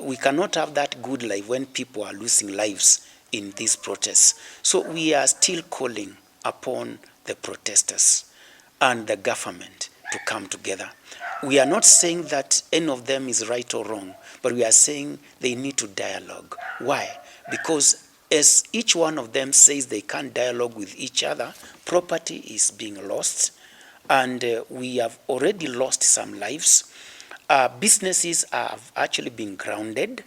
we cannot have that good life when people are losing lives in these protests. So we are still calling upon the protesters and the government to come together. We are not saying that any of them is right or wrong, but we are saying they need to dialogue. Why? Because as each one of them says they can't dialogue with each other, property is being lost, and we have already lost some lives. Businesses have actually been grounded,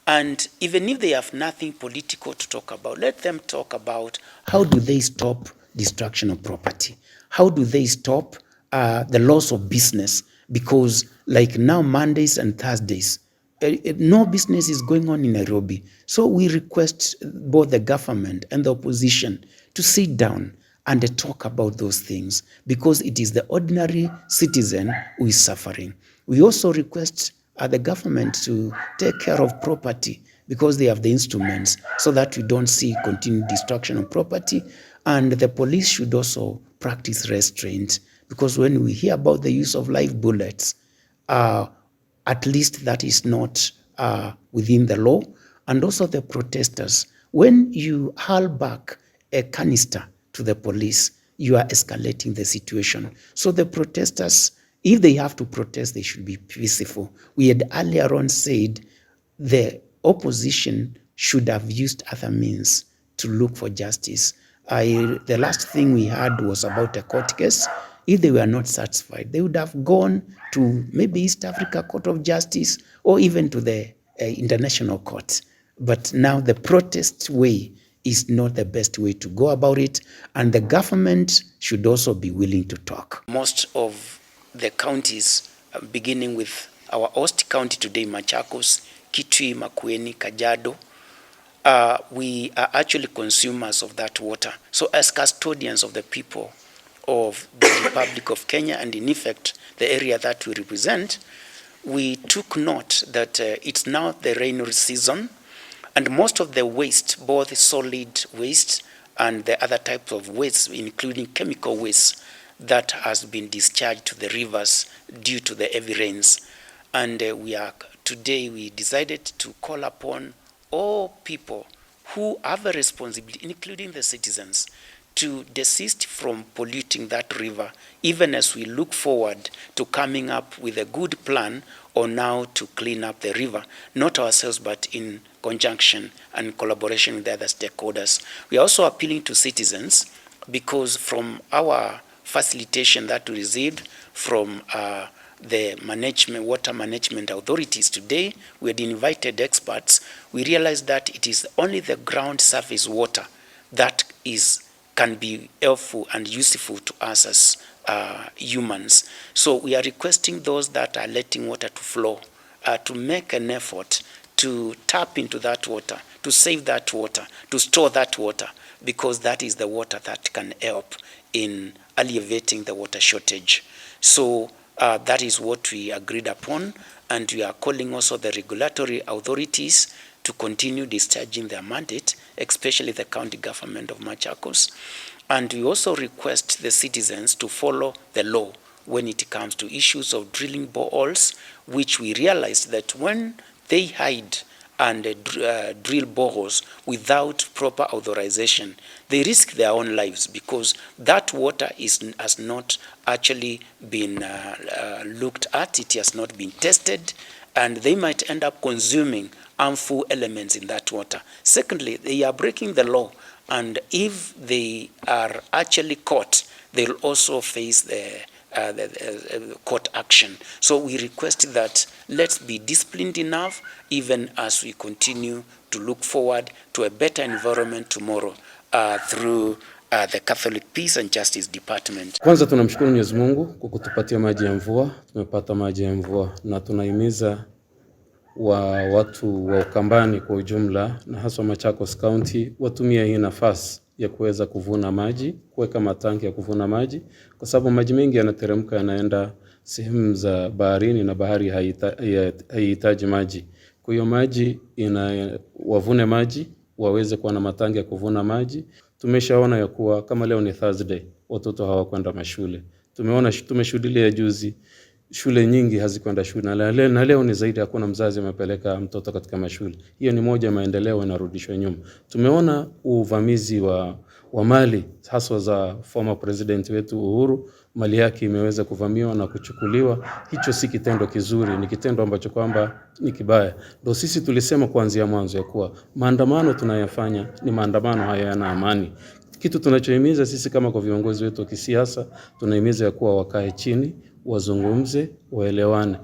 and even if they have nothing political to talk about, let them talk about how do they stop destruction of property? How do they stop the loss of business? Because like now, Mondays and Thursdays, no business is going on in Nairobi. So we request both the government and the opposition to sit down and talk about those things, because it is the ordinary citizen who is suffering. We also request the government to take care of property, because they have the instruments, so that we don't see continued destruction of property. And the police should also practice restraint, because when we hear about the use of live bullets, at least that is not within the law. And also the protesters, when you hurl back a canister to the police, you are escalating the situation. So the protesters, if they have to protest, they should be peaceful. We had earlier on said the opposition should have used other means to look for justice. The last thing we had was about a court case. If they were not satisfied, they would have gone to maybe East Africa Court of Justice, or even to the International Court. But now the protest way is not the best way to go about it, and the government should also be willing to talk. Most of the counties, beginning with our host county today, Machakos, Kitui, Makueni, Kajiado, we are actually consumers of that water. So as custodians of the people of the Republic of Kenya, and in effect the area that we represent, we took note that it's now the rainy season, and most of the waste, both solid waste and the other types of waste, including chemical waste, that has been discharged to the rivers due to the heavy rains. And today we decided to call upon all people who have a responsibility, including the citizens, to desist from polluting that river, even as we look forward to coming up with a good plan on how to clean up the river, not ourselves, but in conjunction and collaboration with the other stakeholders. We are also appealing to citizens, because from our facilitation that we received from the water management authorities today, we had invited experts. We realized that it is only the ground surface water that can be helpful and useful to us as humans. So we are requesting those that are letting water to flow to make an effort to tap into that water, to save that water, to store that water, because that is the water that can help in alleviating the water shortage. So that is what we agreed upon, and we are calling also the regulatory authorities to continue discharging their mandate, especially the county government of Machakos. And we also request the citizens to follow the law when it comes to issues of drilling boreholes, which we realized that when they hide and drill boreholes without proper authorization, they risk their own lives, because that water has not actually been looked at, it has not been tested, and they might end up consuming harmful elements in that water. Secondly, they are breaking the law, and if they are actually caught, they'll also face the court action. So we request that let's be disciplined enough, even as we continue to look forward to a better environment tomorrow through the Catholic Peace and Justice Department. Kwanza tunamshukuru Mwenyezi Mungu kwa kutupatia maji ya mvua. Tumepata maji ya mvua, na tunahimiza watu wa Ukambani kwa ujumla, na haswa Machakos County, watumie hii nafasi ya kuweza kuvuna maji, kuweka matanki ya kuvuna maji, kwa sababu maji mengi yanateremka yanaenda sehemu za baharini, na bahari haihitaji maji. Kwa hiyo wavune maji, waweze kuwa na matangi ya kuvuna maji. Tumeshaona ya kuwa kama leo ni Thursday, watoto hawakwenda mashule. Tumeshuhudia juzi shule nyingi hazikwenda shule, na leo ni zaidi, hakuna mzazi amepeleka mtoto katika mashule. Hiyo ni moja maendeleo inarudishwa nyuma. Tumeona uvamizi wa mali haswa za former president wetu Uhuru, mali yake imeweza kuvamiwa na kuchukuliwa. Hicho si kitendo kizuri, ni kitendo ambacho kwamba ni kibaya. Ndio sisi tulisema kuanzia mwanzo ya kuwa maandamano tunayofanya ni maandamano haya yana amani. Kitu tunachohimiza sisi kama kwa viongozi wetu wa kisiasa, tunahimiza ya kuwa wakae chini, wazungumze, waelewane.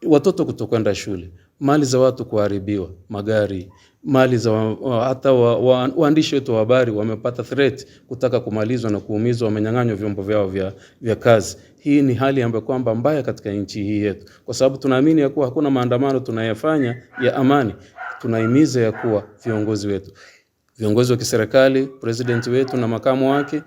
Watoto kutokwenda shule, mali za watu kuharibiwa, magari, mali za hata waandishi wetu wa habari wamepata threat kutaka kumalizwa na kuumizwa, wamenyang'anywa vyombo vyao vya kazi. Hii ni hali ambayo kwamba mbaya katika nchi hii yetu, kwa sababu tunaamini ya kuwa hakuna maandamano tunayofanya ya amani. Tunahimiza ya kuwa viongozi wa kiserikali, president wetu na makamu wake,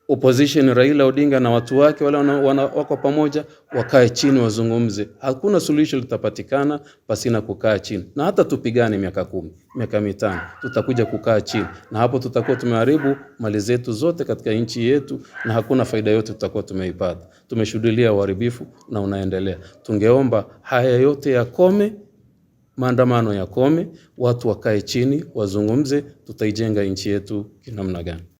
opposition Raila Odinga na watu wake wale wako pamoja, wakae chini wazungumze. Hakuna solution litapatikana pasina kukaa chini. Na hata tupigane miaka 10, miaka 5, tutakuja kukaa chini. Na hapo tutakuwa tumeharibu mali zetu zote katika nchi yetu na hakuna faida yote tutakuwa tumeipata. Tumeshuhudia uharibifu na unaendelea. Tungeomba haya yote yakome, maandamano yakome, watu wakae chini wazungumze, tutaijenga nchi yetu kinamna gani.